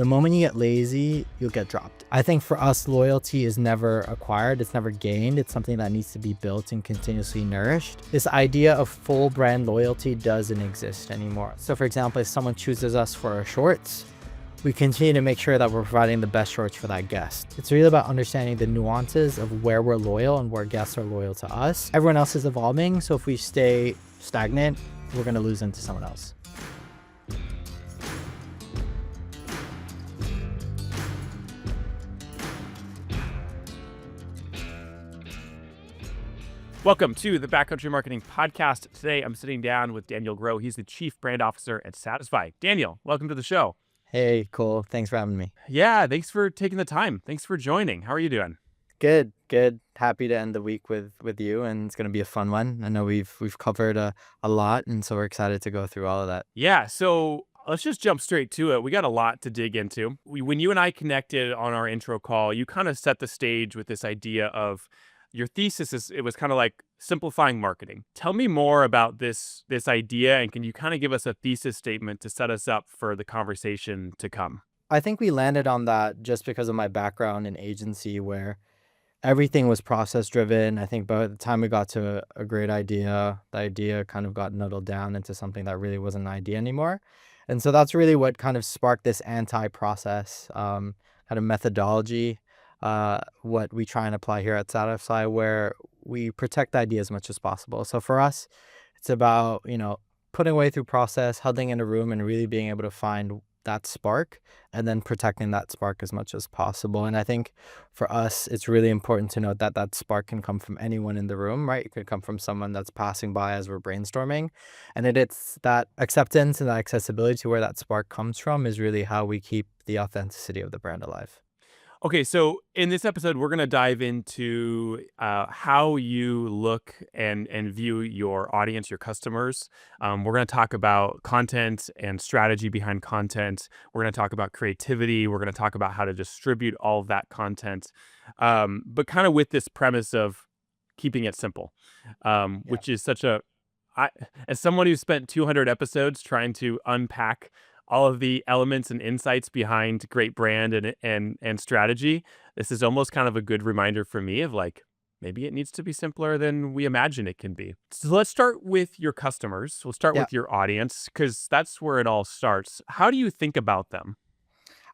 The moment you get lazy, you'll get dropped. I think for us, loyalty is never acquired. It's never gained. It's something that needs to be built and continuously nourished. This idea of full brand loyalty doesn't exist anymore. So for example, if someone chooses us for our shorts, we continue to make sure that we're providing the best shorts for that guest. It's really about understanding the nuances of where we're loyal and where guests are loyal to us. Everyone else is evolving, so if we stay stagnant, we're gonna lose into someone else. Welcome to the Backcountry Marketing Podcast. Today, I'm sitting down with Daniel Groh. He's the Chief Brand Officer at Satisfy. Daniel, welcome to the show. Hey, cool. Thanks for having me. Yeah, thanks for taking the time. Thanks for joining. How are you doing? Good. Happy to end the week with you, and it's going to be a fun one. I know we've covered a lot, and so we're excited to go through all of that. Yeah, so let's just jump straight to it. We got a lot to dig into. When you and I connected on our intro call, you kind of set the stage with this idea of your thesis it was kind of like simplifying marketing. Tell me more about this idea, and can you kind of give us a thesis statement to set us up for the conversation to come? I think we landed on that just because of my background in agency where everything was process driven. I think by the time we got to a great idea, the idea kind of got noodled down into something that really wasn't an idea anymore. And so that's really what kind of sparked this anti-process kind of methodology, what we try and apply here at Satisfy, where we protect the idea as much as possible. So for us, it's about, putting away through process, huddling in a room and really being able to find that spark and then protecting that spark as much as possible. And I think for us, it's really important to note that that spark can come from anyone in the room, right? It could come from someone that's passing by as we're brainstorming. And it's that acceptance and that accessibility to where that spark comes from is really how we keep the authenticity of the brand alive. Okay, so in this episode, we're going to dive into how you look and view your audience, your customers. We're going to talk about content and strategy behind content. We're going to talk about creativity. We're going to talk about how to distribute all of that content, but kind of with this premise of keeping it simple, which is as someone who spent 200 episodes trying to unpack all of the elements and insights behind great brand and strategy, this is almost kind of a good reminder for me of like, maybe it needs to be simpler than we imagine it can be. So let's start with your customers. We'll start with your audience because that's where it all starts. How do you think about them?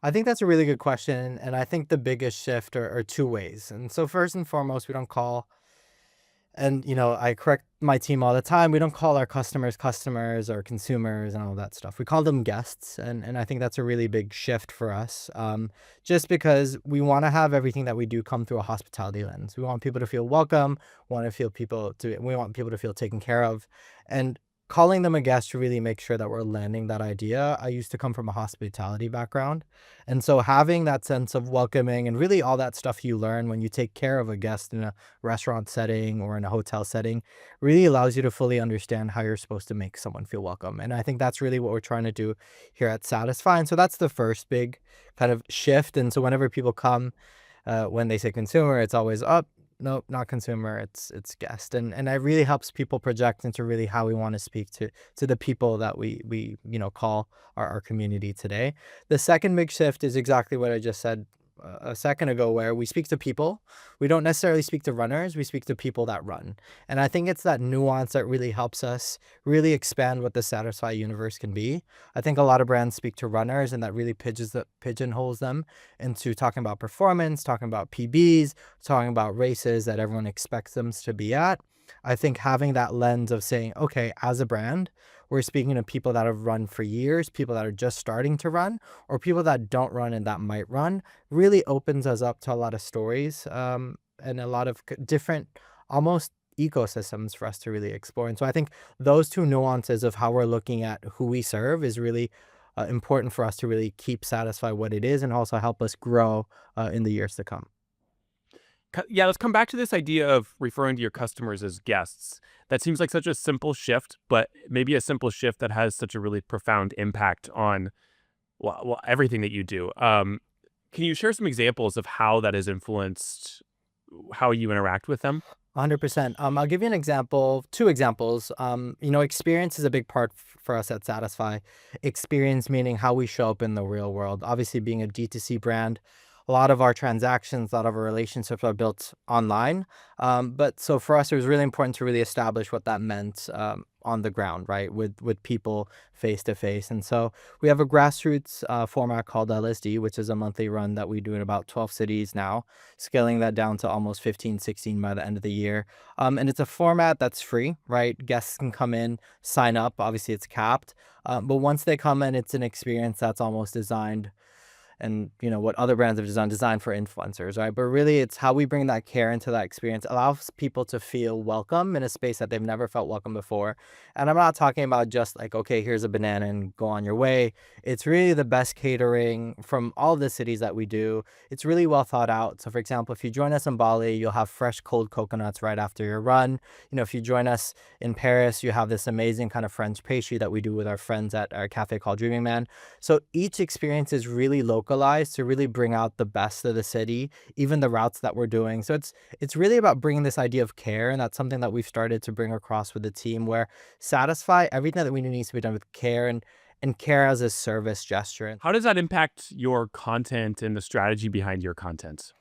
I think that's a really good question. And I think the biggest shift are two ways. And so first and foremost, we don't call, and I correct my team all the time, we don't call our customers or consumers and all that stuff. We call them guests. And I think that's a really big shift for us, just because we want to have everything that we do come through a hospitality lens. We want people to feel welcome, we want people to feel taken care of. And calling them a guest to really make sure that we're landing that idea. I used to come from a hospitality background. And so having that sense of welcoming and really all that stuff you learn when you take care of a guest in a restaurant setting or in a hotel setting really allows you to fully understand how you're supposed to make someone feel welcome. And I think that's really what we're trying to do here at Satisfy. And so that's the first big kind of shift. And so whenever people come, when they say consumer, it's always up. Nope, not consumer, it's guest. And it really helps people project into really how we want to speak to the people that we call our community today. The second big shift is exactly what I just said a second ago, where we speak to people. We don't necessarily speak to runners, we speak to people that run. And I think it's that nuance that really helps us really expand what the Satisfy universe can be. I think a lot of brands speak to runners, and that really pigeonholes them into talking about performance, talking about PBs, talking about races that everyone expects them to be at. I think having that lens of saying, okay, as a brand, we're speaking to people that have run for years, people that are just starting to run, or people that don't run and that might run, really opens us up to a lot of stories and a lot of different almost ecosystems for us to really explore. And so I think those two nuances of how we're looking at who we serve is really important for us to really keep Satisfy what it is and also help us grow in the years to come. Yeah, let's come back to this idea of referring to your customers as guests. That seems like such a simple shift, but maybe a simple shift that has such a really profound impact on everything that you do. Can you share some examples of how that has influenced how you interact with them? 100%. I'll give you an example, two examples. Experience is a big part for us at Satisfy. Experience meaning how we show up in the real world. Obviously, being a D2C brand, a lot of our transactions, a lot of our relationships are built online. But so for us, it was really important to really establish what that meant on the ground, right, with people face to face. And so we have a grassroots format called LSD, which is a monthly run that we do in about 12 cities now, scaling that down to almost 15, 16 by the end of the year. And it's a format that's free, right? Guests can come in, sign up. Obviously, it's capped. But once they come in, it's an experience that's almost designed and what other brands have designed for influencers, right? But really it's how we bring that care into that experience, allows people to feel welcome in a space that they've never felt welcome before. And I'm not talking about just like, okay, here's a banana and go on your way. It's really the best catering from all the cities that we do. It's really well thought out. So for example, if you join us in Bali, you'll have fresh cold coconuts right after your run. If you join us in Paris, you have this amazing kind of French pastry that we do with our friends at our cafe called Dreaming Man. So each experience is really localized to really bring out the best of the city, even the routes that we're doing. So it's really about bringing this idea of care, and that's something that we've started to bring across with the team, where satisfy everything that we do needs to be done with care, and care as a service gesture. How does that impact your content and the strategy behind your content?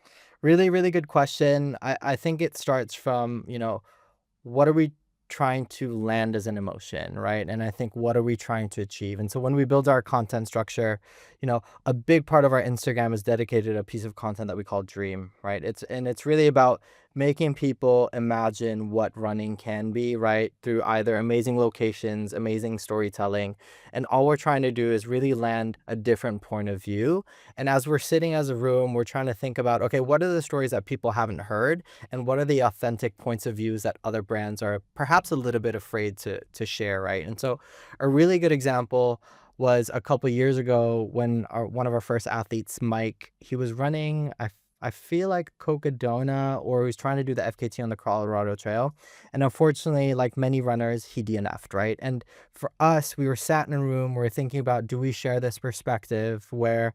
Really, really good question. I think it starts from, what are we trying to land as an emotion, right? And I think what are we trying to achieve? And so when we build our content structure, a big part of our Instagram is dedicated to a piece of content that we call Dream, right? It's really about making people imagine what running can be, right? Through either amazing locations, amazing storytelling. And all we're trying to do is really land a different point of view. And as we're sitting as a room, we're trying to think about, okay, what are the stories that people haven't heard? And what are the authentic points of views that other brands are perhaps a little bit afraid to share, right? And so a really good example was a couple years ago when one of our first athletes, Mike, he was running, I feel like Cocodona, or he was trying to do the FKT on the Colorado Trail. And unfortunately, like many runners, he DNF'd, right? And for us, we were sat in a room, we were thinking about, do we share this perspective where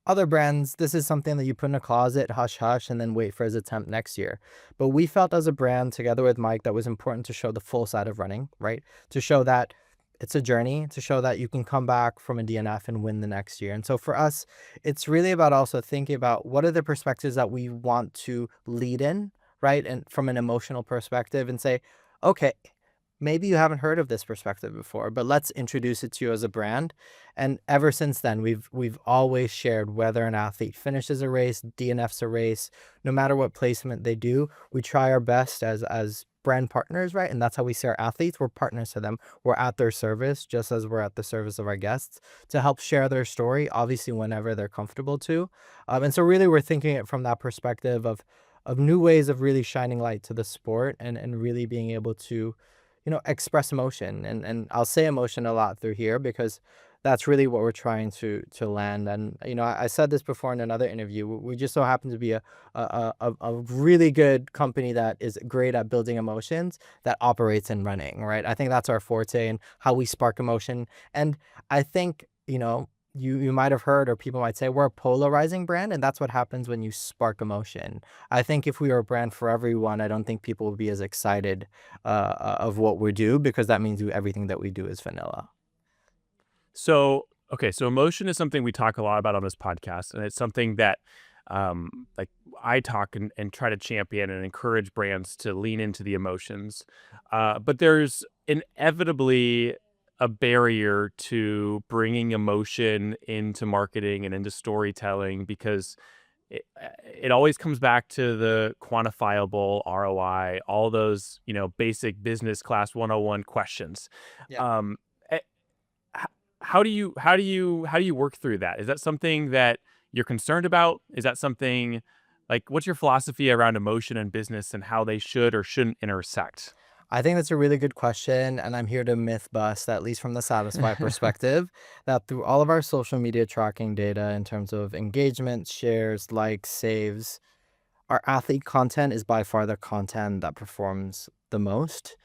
other brands, this is something that you put in a closet, hush hush, and then wait for his attempt next year. But we felt as a brand, together with Mike, that was important to show the full side of running, right? To show that it's a journey, to show that you can come back from a DNF and win the next year. And so for us, it's really about also thinking about what are the perspectives that we want to lead in, right? And from an emotional perspective and say, okay, maybe you haven't heard of this perspective before, but let's introduce it to you as a brand. And ever since then, we've always shared whether an athlete finishes a race, DNFs a race, no matter what placement they do, we try our best as brand partners, right? And that's how we see our athletes. We're partners to them. We're at their service, just as we're at the service of our guests, to help share their story, obviously whenever they're comfortable to. And so really we're thinking it from that perspective of new ways of really shining light to the sport, and really being able to express emotion. And I'll say emotion a lot through here because that's really what we're trying to land. And I said this before in another interview. We just so happen to be a really good company that is great at building emotions that operates in running, right? I think that's our forte and how we spark emotion. And I think you might have heard, or people might say, we're a polarizing brand, and that's what happens when you spark emotion. I think if we were a brand for everyone, I don't think people would be as excited of what we do, because that means everything that we do is vanilla. So, okay, so emotion is something we talk a lot about on this podcast, and it's something that, like I talk and try to champion and encourage brands to lean into the emotions. But there's inevitably a barrier to bringing emotion into marketing and into storytelling because it always comes back to the quantifiable ROI, all those basic business class 101 questions. Yeah. Um, h- how do you work through that? Is that something that you're concerned about? Is that something like what's your philosophy around emotion and business and how they should or shouldn't intersect? I think that's a really good question, and I'm here to myth bust, at least from the Satisfy perspective, that through all of our social media tracking data in terms of engagement, shares, likes, saves, our athlete content is by far the content that performs the most.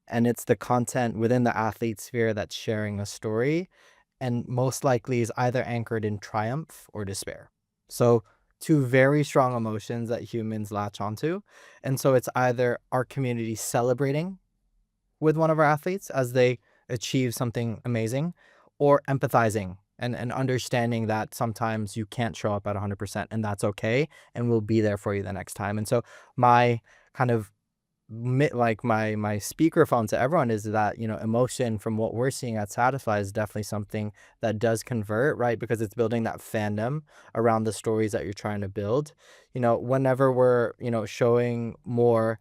And it's the content within the athlete sphere that's sharing a story, and most likely is either anchored in triumph or despair. So two very strong emotions that humans latch onto. And so it's either our community celebrating with one of our athletes as they achieve something amazing, or empathizing and understanding that sometimes you can't show up at 100% and that's okay, and we'll be there for you the next time. And so my kind of my speakerphone to everyone is that, emotion from what we're seeing at Satisfy is definitely something that does convert, right? Because it's building that fandom around the stories that you're trying to build. Whenever we're, showing more,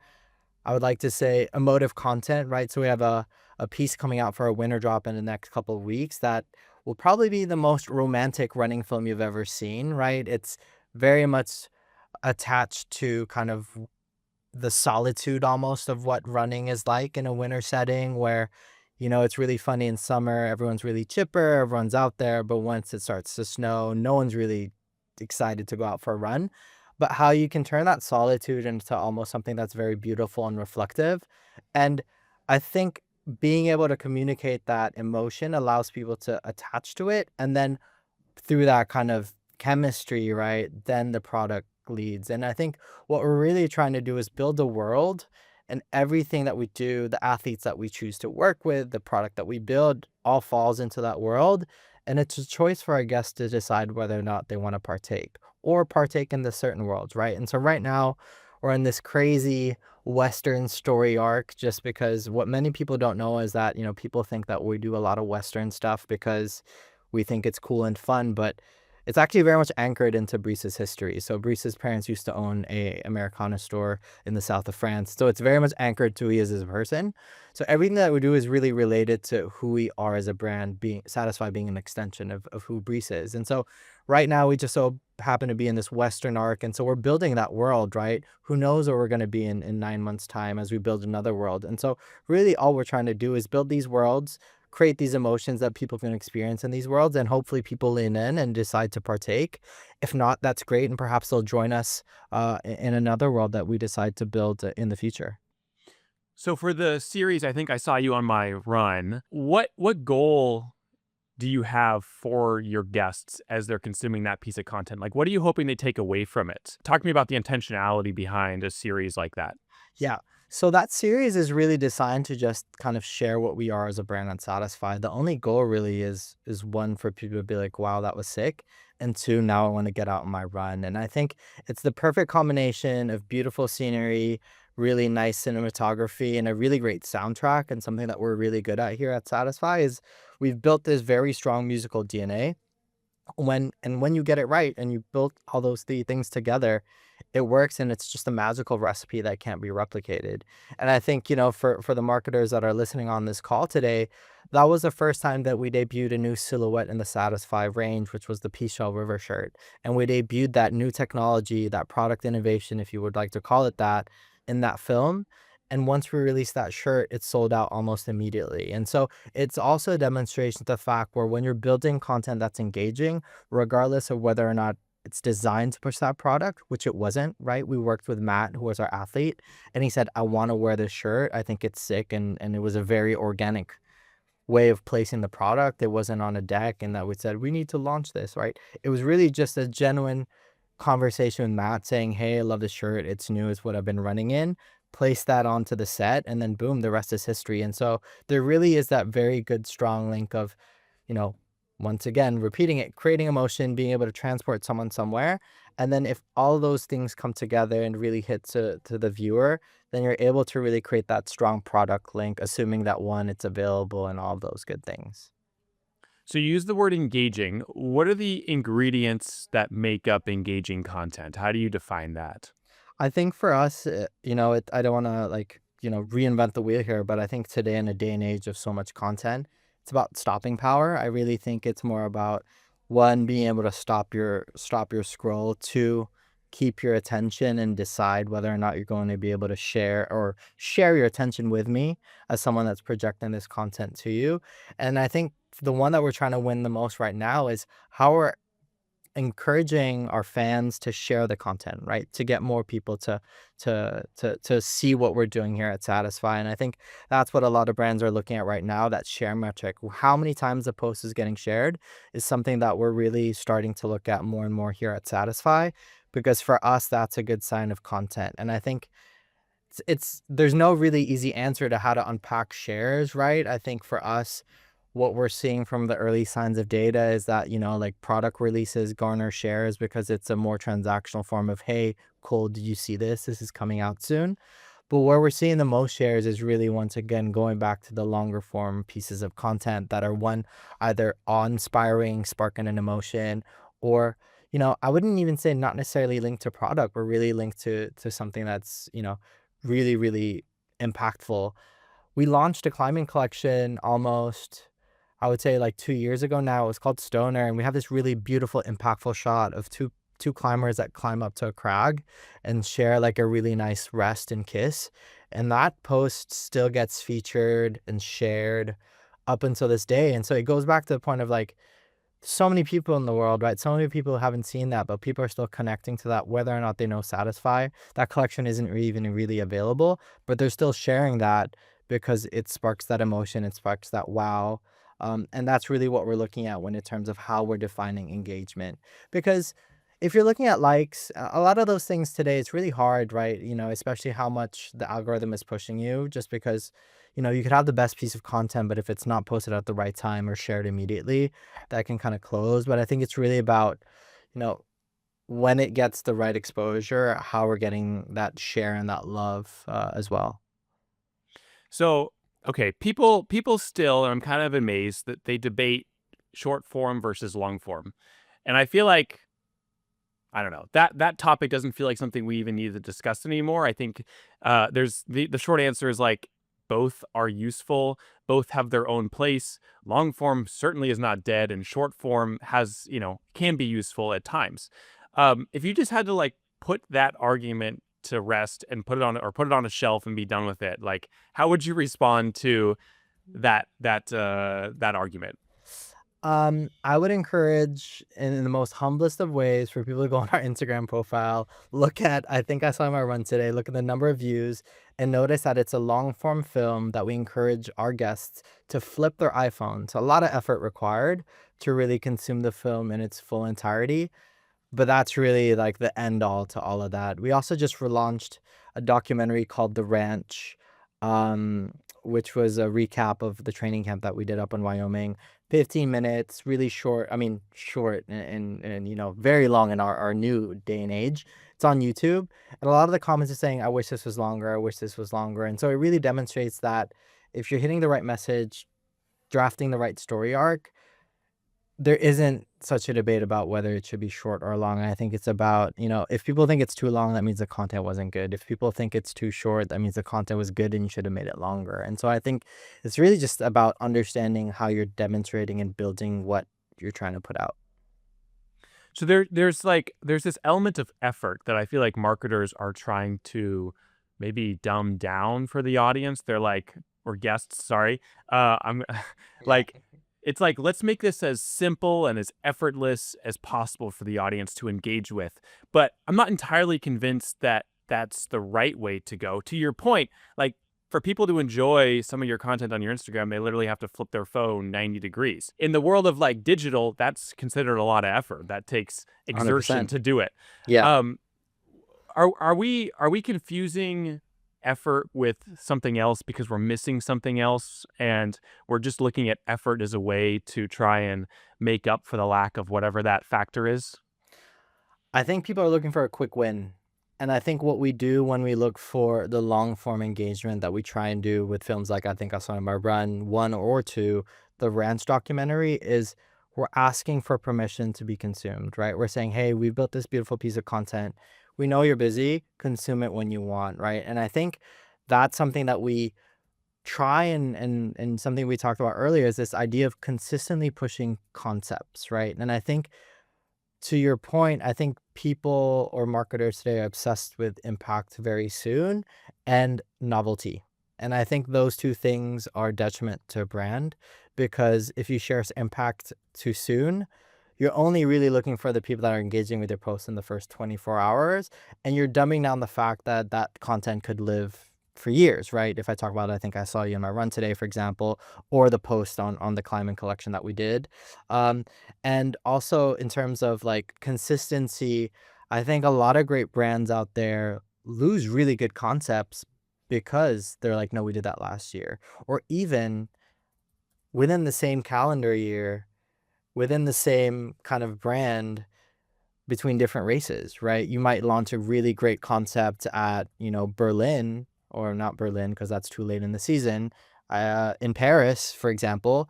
I would like to say, emotive content, right? So we have a piece coming out for a winter drop in the next couple of weeks that will probably be the most romantic running film you've ever seen, right? It's very much attached to kind of the solitude almost of what running is like in a winter setting where, it's really funny in summer, everyone's really chipper, everyone's out there, but once it starts to snow, no one's really excited to go out for a run. But how you can turn that solitude into almost something that's very beautiful and reflective. And I think being able to communicate that emotion allows people to attach to it. And then through that kind of chemistry, right, then the product leads. And I think what we're really trying to do is build a world, and everything that we do, the athletes that we choose to work with, the product that we build, all falls into that world. And it's a choice for our guests to decide whether or not they want to partake or partake in the certain worlds, right? And so right now, we're in this crazy Western story arc, just because what many people don't know is that, people think that we do a lot of Western stuff because we think it's cool and fun, but it's actually very much anchored into Brice's history. So Brice's parents used to own a Americana store in the south of France. So it's very much anchored to who he is as a person. So everything that we do is really related to who we are as a brand, being satisfied being an extension of who Brice is. And so right now we just so happen to be in this Western arc. And so we're building that world, right? Who knows where we're going to be in 9 months' time as we build another world. And so really all we're trying to do is build these worlds, create these emotions that people can experience in these worlds, and hopefully people lean in and decide to partake. If not, that's great, and perhaps they'll join us in another world that we decide to build in the future. So for the series, I think I saw you on my run. What goal do you have for your guests as they're consuming that piece of content? Like, what are you hoping they take away from it? Talk to me about the intentionality behind a series like that. Yeah. So that series is really designed to just kind of share what we are as a brand and satisfied. The only goal really is one, for people to be like, wow, that was sick. And two, now I want to get out on my run. And I think it's the perfect combination of beautiful scenery, really nice cinematography, and a really great soundtrack. And something that we're really good at here at Satisfy is we've built this very strong musical DNA. When you get it right and you build all those three things together, it works, and it's just a magical recipe that can't be replicated. And I think, for the marketers that are listening on this call today, that was the first time that we debuted a new silhouette in the Satisfy range, which was the Peashell River shirt. And we debuted that new technology, that product innovation, if you would like to call it that, in that film. And once we released that shirt, it sold out almost immediately. And so it's also a demonstration of the fact where when you're building content that's engaging, regardless of whether or not it's designed to push that product, which it wasn't, right? We worked with Matt, who was our athlete, and he said, I want to wear this shirt. I think it's sick. And it was a very organic way of placing the product. It wasn't on a deck and that we said, we need to launch this, right? It was really just a genuine conversation with Matt saying, hey, I love this shirt. It's new. It's what I've been running in. Place that onto the set, and then boom, the rest is history. And so there really is that very good, strong link of, you know, once again, repeating it, creating emotion, being able to transport someone somewhere. And then if all those things come together and really hit to the viewer, then you're able to really create that strong product link, assuming that one, it's available and all of those good things. So you use the word engaging. What are the ingredients that make up engaging content? How do you define that? I think for us, I don't want to like, reinvent the wheel here, but I think today in a day and age of so much content, it's about stopping power. I really think it's more about one, being able to stop your scroll, two, keep your attention and decide whether or not you're going to be able to share your attention with me as someone that's projecting this content to you. And I think the one that we're trying to win the most right now is how we're encouraging our fans to share the content, right? To get more people to see what we're doing here at Satisfy. And I think that's what a lot of brands are looking at right now, that share metric. How many times a post is getting shared is something that we're really starting to look at more and more here at Satisfy, because for us, that's a good sign of content. And I think it's there's no really easy answer to how to unpack shares, right? I think for us, what we're seeing from the early signs of data is that, like product releases garner shares because it's a more transactional form of, hey, cool, did you see this? This is coming out soon. But where we're seeing the most shares is really, once again, going back to the longer form pieces of content that are one, either awe-inspiring, sparking an emotion, or, I wouldn't even say not necessarily linked to product, but really linked to something that's, really, really impactful. We launched a climbing collection almost, I would say, like 2 years ago now. It was called Stoner, and we have this really beautiful, impactful shot of two climbers that climb up to a crag and share like a really nice rest and kiss. And that post still gets featured and shared up until this day. And so it goes back to the point of like, so many people in the world, right? So many people haven't seen that, but people are still connecting to that, whether or not they know Satisfy. That collection isn't even really available, but they're still sharing that because it sparks that emotion, it sparks that wow. And that's really what we're looking at when in terms of how we're defining engagement. Because if you're looking at likes, a lot of those things today, it's really hard, right? Especially how much the algorithm is pushing you, just because, you could have the best piece of content, but if it's not posted at the right time or shared immediately, that can kind of close. But I think it's really about, you know, when it gets the right exposure, how we're getting that share and that love as well. So, okay, people still, and I'm kind of amazed that they debate short form versus long form. And I feel like I don't know. That topic doesn't feel like something we even need to discuss anymore. I think there's the short answer is like both are useful, both have their own place. Long form certainly is not dead, and short form has can be useful at times. If you just had to like put that argument to rest and put it on a shelf and be done with it, like how would you respond to that argument? I would encourage in the most humblest of ways for people to go on our Instagram profile, look at, I think I saw my run today, look at the number of views and notice that it's a long form film that we encourage our guests to flip their iPhone. So a lot of effort required to really consume the film in its full entirety. But that's really like the end all to all of that. We also just relaunched a documentary called The Ranch, um, which was a recap of the training camp that we did up in Wyoming. 15 minutes, really short. I mean, short and very long in our new day and age. It's on YouTube. And a lot of the comments are saying, I wish this was longer. I wish this was longer. And so it really demonstrates that if you're hitting the right message, drafting the right story arc, there isn't such a debate about whether it should be short or long. I think it's about, if people think it's too long, that means the content wasn't good. If people think it's too short, that means the content was good and you should have made it longer. And so I think it's really just about understanding how you're demonstrating and building what you're trying to put out. So there's this element of effort that I feel like marketers are trying to maybe dumb down for the audience. They're like, or guests, sorry. I'm Yeah. like, it's like let's make this as simple and as effortless as possible for the audience to engage with. But I'm not entirely convinced that that's the right way to go. To your point, like for people to enjoy some of your content on your Instagram, they literally have to flip their phone 90 degrees. In the world of like digital, that's considered a lot of effort. That takes exertion 100%. to do it. Yeah. Um, are we confusing effort with something else because we're missing something else and we're just looking at effort as a way to try and make up for the lack of whatever that factor is? I think people are looking for a quick win. And I think what we do when we look for the long form engagement that we try and do with films like I think I saw in my run one or two, the Ranch documentary, is we're asking for permission to be consumed, right? We're saying, hey, we built this beautiful piece of content. We know you're busy, consume it when you want, right? And I think that's something that we try and something we talked about earlier is this idea of consistently pushing concepts, right? And I think to your point, I think people or marketers today are obsessed with impact very soon and novelty. And I think those two things are detriment to a brand because if you share impact too soon, you're only really looking for the people that are engaging with your post in the first 24 hours, and you're dumbing down the fact that that content could live for years, right? If I talk about, I think I saw you in my run today, for example, or the post on the climbing collection that we did. Um, and also in terms of like consistency, I think a lot of great brands out there lose really good concepts because they're like, no, we did that last year. Or even within the same calendar year, within the same kind of brand, between different races, right? You might launch a really great concept at, Berlin, or not Berlin because that's too late in the season, in Paris, for example.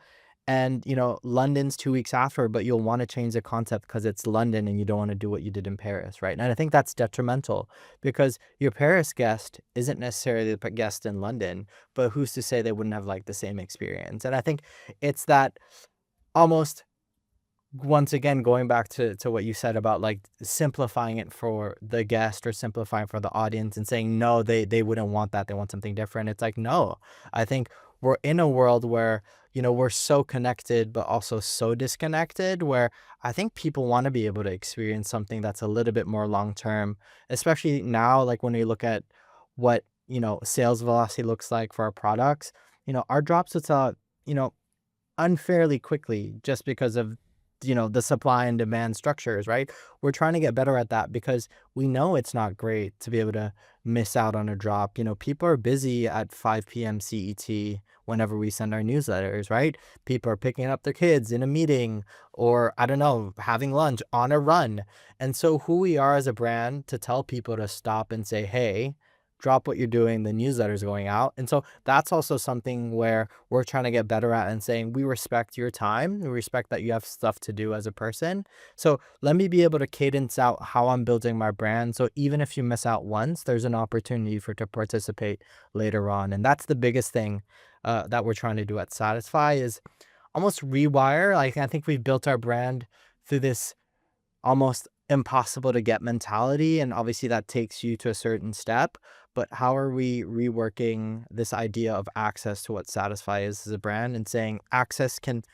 And, London's 2 weeks after, but you'll want to change the concept because it's London and you don't want to do what you did in Paris, right? And I think that's detrimental because your Paris guest isn't necessarily the guest in London, but who's to say they wouldn't have like the same experience? And I think it's that almost once again going back to what you said about like simplifying it for the guest or simplifying for the audience and saying no, they wouldn't want that, they want something different. It's like no, I think we're in a world where we're so connected but also so disconnected, where I think people want to be able to experience something that's a little bit more long term, especially now, like when we look at what sales velocity looks like for our products. Our drops would sell out, you know unfairly quickly just because of the supply and demand structures, right? We're trying to get better at that because we know it's not great to be able to miss out on a drop. People are busy at 5 p.m. CET whenever we send our newsletters, right? People are picking up their kids in a meeting, or I don't know, having lunch on a run. And so who we are as a brand to tell people to stop and say, hey, drop what you're doing, the newsletter's going out. And so that's also something where we're trying to get better at and saying, we respect your time. We respect that you have stuff to do as a person. So let me be able to cadence out how I'm building my brand. So even if you miss out once, there's an opportunity for to participate later on. And that's the biggest thing that we're trying to do at Satisfy is almost rewire. Like I think we've built our brand through this almost impossible to get mentality, and obviously that takes you to a certain step. But how are we reworking this idea of access to what Satisfy is as a brand, and saying access can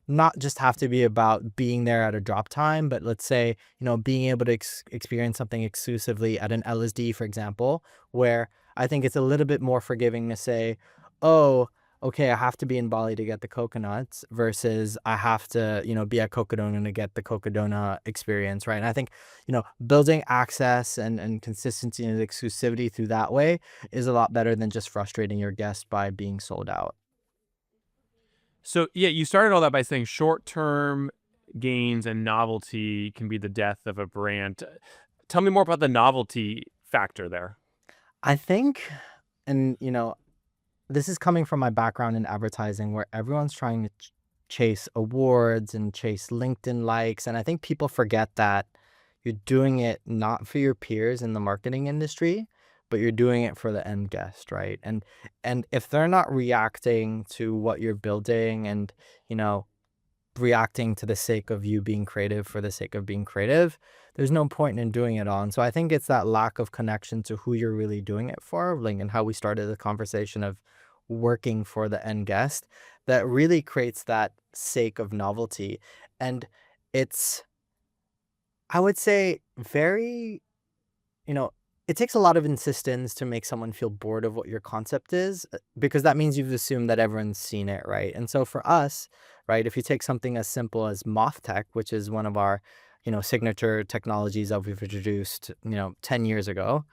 not just have to be about being there at a drop time, but let's say, being able to experience something exclusively at an LSD, for example, where I think it's a little bit more forgiving to say, oh, okay, I have to be in Bali to get the coconuts versus I have to, be at Cocodona to get the Cocodona experience, right? And I think, building access and consistency and exclusivity through that way is a lot better than just frustrating your guest by being sold out. So yeah, you started all that by saying short-term gains and novelty can be the death of a brand. Tell me more about the novelty factor there. I think, and this is coming from my background in advertising where everyone's trying to chase awards and chase LinkedIn likes. And I think people forget that you're doing it not for your peers in the marketing industry, but you're doing it for the end guest, right? And if they're not reacting to what you're building and, you know, reacting to the sake of you being creative for the sake of being creative, there's no point in doing it all. And so I think it's that lack of connection to who you're really doing it for, like, and how we started the conversation of working for the end guest, that really creates that sake of novelty. And it's, I would say, very, you know, it takes a lot of insistence to make someone feel bored of what your concept is, because that means you've assumed that everyone's seen it, right? And so for us, right, if you take something as simple as Moth Tech, which is one of our, signature technologies that we've introduced, 10 years ago,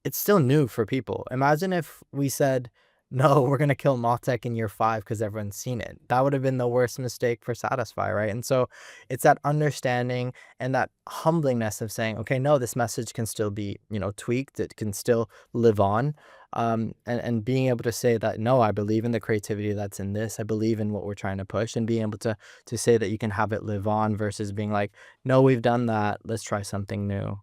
it's still new for people. Imagine if we said, no, we're going to kill Moth Tech in year 5 because everyone's seen it. That would have been the worst mistake for Satisfy, right? And so it's that understanding and that humblingness of saying, okay, no, this message can still be, tweaked. It can still live on. And being able to say that, no, I believe in the creativity that's in this. I believe in what we're trying to push, and being able to say that you can have it live on versus being like, no, we've done that. Let's try something new.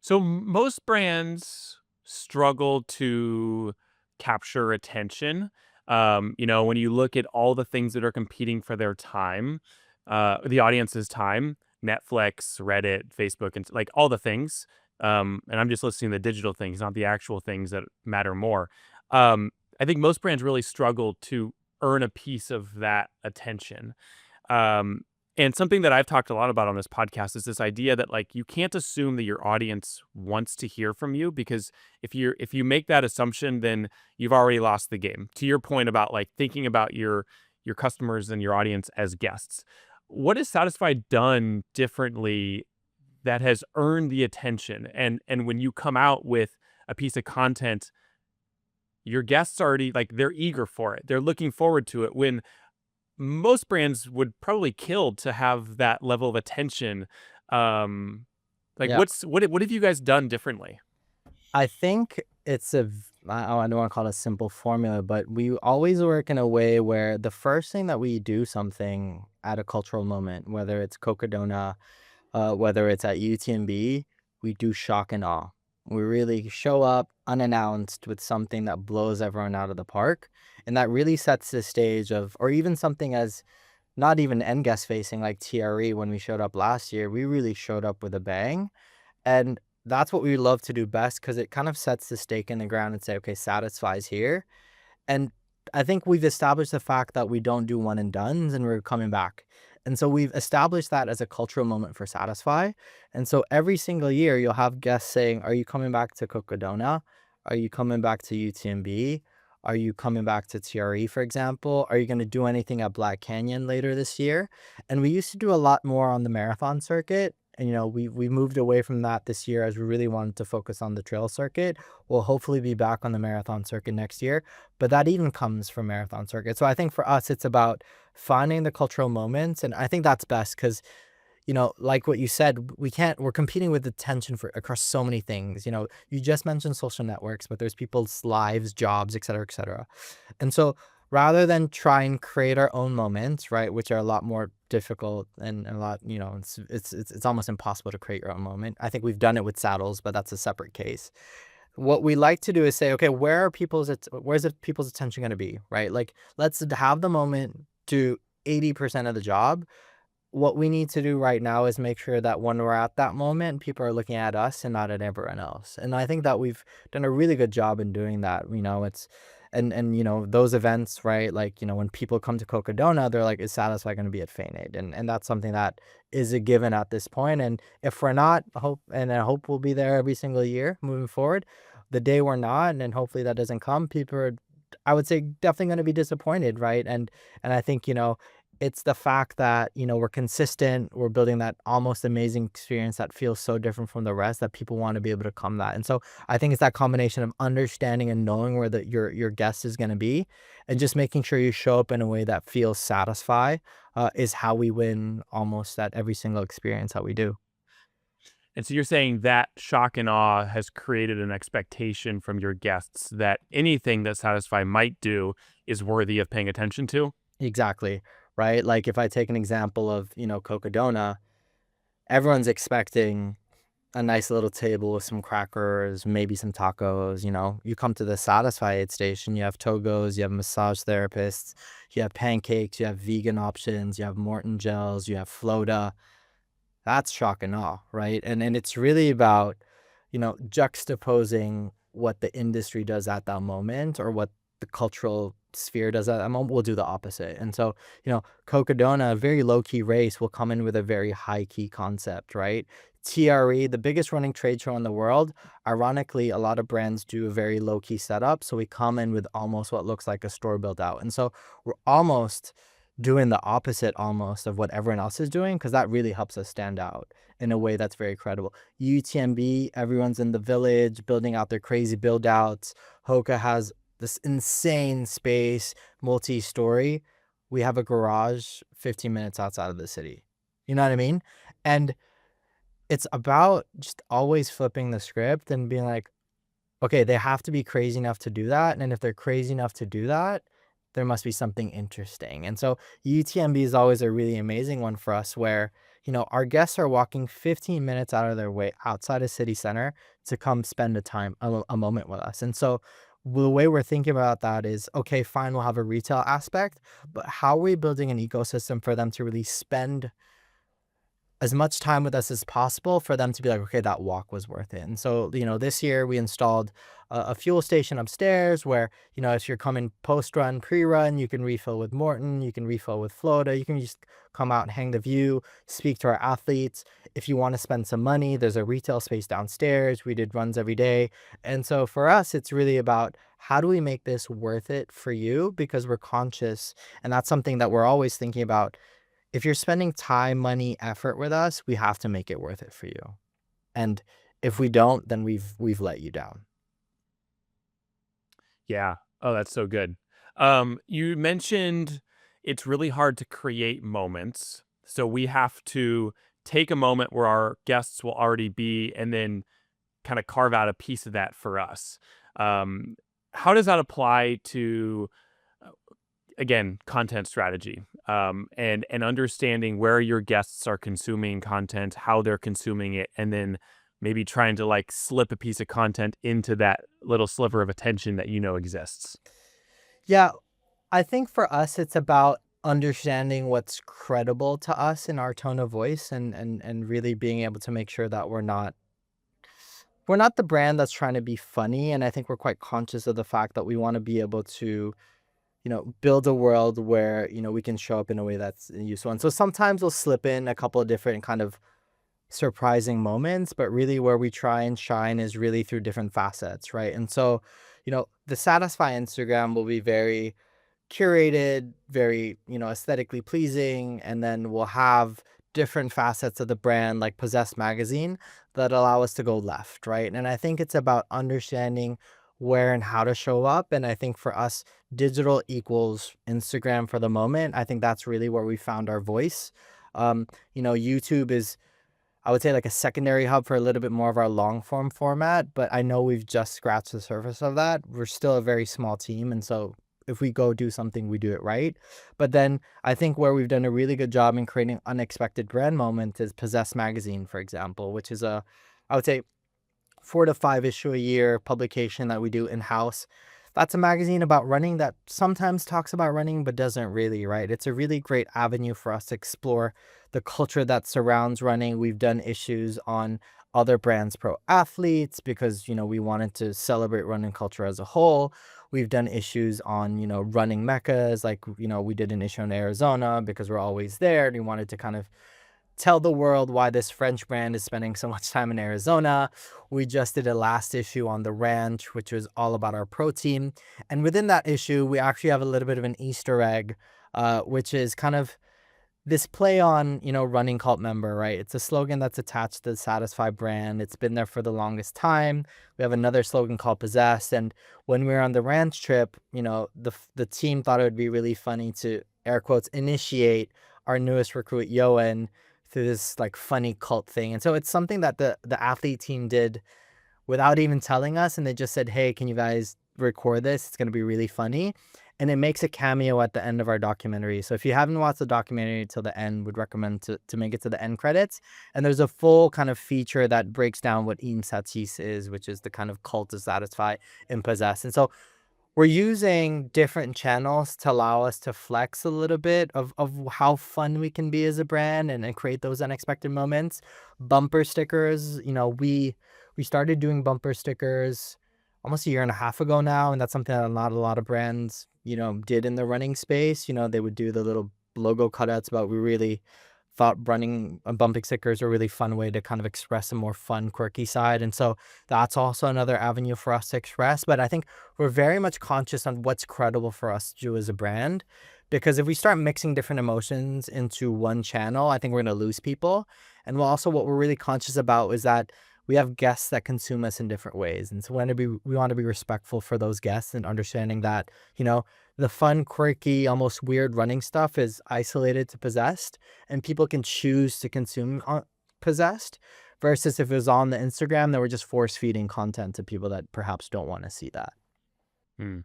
So most brands struggle to capture attention. When you look at all the things that are competing for their time, the audience's time, Netflix, Reddit, Facebook, and like all the things. And I'm just listing the digital things, not the actual things that matter more. I think most brands really struggle to earn a piece of that attention. Um, And something that I've talked a lot about on this podcast is this idea that like you can't assume that your audience wants to hear from you, because if you make that assumption, then you've already lost the game. To your point about like thinking about your customers and your audience as guests. What has Satisfy done differently that has earned the attention? And when you come out with a piece of content, your guests already like they're eager for it. They're looking forward to it when most brands would probably kill to have that level of attention. Um, like Yeah. what have you guys done differently? I think it's I don't want to call it a simple formula, but we always work in a way where the first thing that we do something at a cultural moment, whether it's Cocodona, whether it's at UTMB, we do shock and awe. We really show up unannounced with something that blows everyone out of the park. And that really sets the stage of, or even something as not even end guest facing like TRE when we showed up last year, we really showed up with a bang. And that's what we love to do best because it kind of sets the stake in the ground and say, okay, Satisfy's here. And I think we've established the fact that we don't do one and dones and we're coming back. And so we've established that as a cultural moment for Satisfy. And so every single year you'll have guests saying, are you coming back to Cocodona? Are you coming back to UTMB? Are you coming back to TRE, for example? Are you going to do anything at Black Canyon later this year? And we used to do a lot more on the marathon circuit. And, we moved away from that this year as we really wanted to focus on the trail circuit. We'll hopefully be back on the marathon circuit next year, but that even comes from marathon circuit. So I think for us, it's about finding the cultural moments. And I think that's best because, like what you said, we're competing with attention for across so many things. You just mentioned social networks, but there's people's lives, jobs, et cetera, et cetera. And so rather than try and create our own moments, right, which are a lot more difficult and a lot, it's almost impossible to create your own moment. I think we've done it with saddles, but that's a separate case. What we like to do is say, okay, where's the people's attention going to be, right? Like, let's have the moment do 80% of the job. What we need to do right now is make sure that when we're at that moment, people are looking at us and not at everyone else. And I think that we've done a really good job in doing that. It's and those events, right? Like, when people come to Cocodona, they're like, is Satisfy going to be at Fainade? And that's something that is a given at this point. And if we're not, I hope we'll be there every single year moving forward. The day we're not, and hopefully that doesn't come, people are, I would say, definitely going to be disappointed, right? And I think, it's the fact that, we're consistent, we're building that almost amazing experience that feels so different from the rest that people want to be able to come that. And so I think it's that combination of understanding and knowing where your guest is going to be and just making sure you show up in a way that feels satisfy is how we win almost at every single experience that we do. And so you're saying that shock and awe has created an expectation from your guests that anything that Satisfy might do is worthy of paying attention to? Exactly. Right. Like if I take an example of, Cocodona, everyone's expecting a nice little table with some crackers, maybe some tacos. You come to the Satisfy aid station, you have togos, you have massage therapists, you have pancakes, you have vegan options, you have Morton gels, you have Floda. That's shock and awe, right? And it's really about, juxtaposing what the industry does at that moment or what the cultural sphere does at that moment. We'll do the opposite. And so, Cocodona, a very low key race, will come in with a very high key concept, right? TRE, the biggest running trade show in the world, ironically, a lot of brands do a very low key setup. So we come in with almost what looks like a store built out. And so we're almost doing the opposite almost of what everyone else is doing because that really helps us stand out in a way that's very credible. UTMB, everyone's in the village building out their crazy build outs. Hoka has this insane space, multi-story. We have a garage 15 minutes outside of the city. You know what I mean? And it's about just always flipping the script and being like, okay, they have to be crazy enough to do that. And if they're crazy enough to do that, there must be something interesting. And so UTMB is always a really amazing one for us where, our guests are walking 15 minutes out of their way outside of city center to come spend a moment with us. And so the way we're thinking about that is, okay, fine, we'll have a retail aspect, but how are we building an ecosystem for them to really spend as much time with us as possible for them to be like, okay, that walk was worth it. And so, this year we installed a fuel station upstairs where, if you're coming post run, pre run, you can refill with Morton, you can refill with Floda, you can just come out and hang the view, speak to our athletes. If you want to spend some money, there's a retail space downstairs. We did runs every day. And so for us, it's really about how do we make this worth it for you because we're conscious. And that's something that we're always thinking about. If you're spending time, money, effort with us, we have to make it worth it for you. And if we don't, then we've let you down. Yeah. Oh, that's so good. You mentioned it's really hard to create moments. So we have to take a moment where our guests will already be and then kind of carve out a piece of that for us. Um, how does that apply to, uh, again, content strategy, and understanding where your guests are consuming content, how they're consuming it, and then maybe trying to like slip a piece of content into that little sliver of attention that you know exists. Yeah, I think for us it's about understanding what's credible to us in our tone of voice and really being able to make sure that we're not the brand that's trying to be funny. And I think we're quite conscious of the fact that we want to be able to build a world where, we can show up in a way that's useful. And so sometimes we'll slip in a couple of different kind of surprising moments, but really where we try and shine is really through different facets, right? And so, the Satisfy Instagram will be very curated, very, aesthetically pleasing, and then we'll have different facets of the brand like Possess magazine that allow us to go left, right? And I think it's about understanding where and how to show up. And I think for us, digital equals Instagram for the moment. I think that's really where we found our voice. YouTube is, I would say, like a secondary hub for a little bit more of our long form format, but I know we've just scratched the surface of that. We're still a very small team, and so if we go do something, we do it right. But then I think where we've done a really good job in creating unexpected brand moments is Possess Magazine, for example, which is I would say 4 to 5 issue a year publication that we do in house. That's a magazine about running that sometimes talks about running, but doesn't really, right? It's a really great avenue for us to explore the culture that surrounds running. We've done issues on other brands' pro athletes because, we wanted to celebrate running culture as a whole. We've done issues on, running meccas. Like, we did an issue in Arizona because we're always there and we wanted to kind of tell the world why this French brand is spending so much time in Arizona. We just did a last issue on the ranch, which was all about our protein. And within that issue, we actually have a little bit of an Easter egg, which is kind of this play on, running cult member, right? It's a slogan that's attached to the Satisfy brand. It's been there for the longest time. We have another slogan called Possessed. And when we were on the ranch trip, the team thought it would be really funny to air quotes initiate our newest recruit, Yoan, through this like funny cult thing. And so it's something that the athlete team did without even telling us, and they just said, "Hey, can you guys record this? It's gonna be really funny." And it makes a cameo at the end of our documentary. So if you haven't watched the documentary till the end, would recommend to make it to the end credits. And there's a full kind of feature that breaks down what Im Satis is, which is the kind of cult to satisfy and possess. And so we're using different channels to allow us to flex a little bit of how fun we can be as a brand and create those unexpected moments. Bumper stickers, we started doing bumper stickers almost a year and a half ago now, and that's something that not a lot of brands, did in the running space. They would do the little logo cutouts, but we really thought running bumping stickers are a really fun way to kind of express a more fun, quirky side. And so that's also another avenue for us to express. But I think we're very much conscious on what's credible for us to do as a brand. Because if we start mixing different emotions into one channel, I think we're going to lose people. And what we're really conscious about is that we have guests that consume us in different ways. And so we want to be respectful for those guests and understanding that, the fun, quirky, almost weird running stuff is isolated to Possessed, and people can choose to consume Possessed versus if it was on the Instagram, then we're just force feeding content to people that perhaps don't want to see that. Hmm.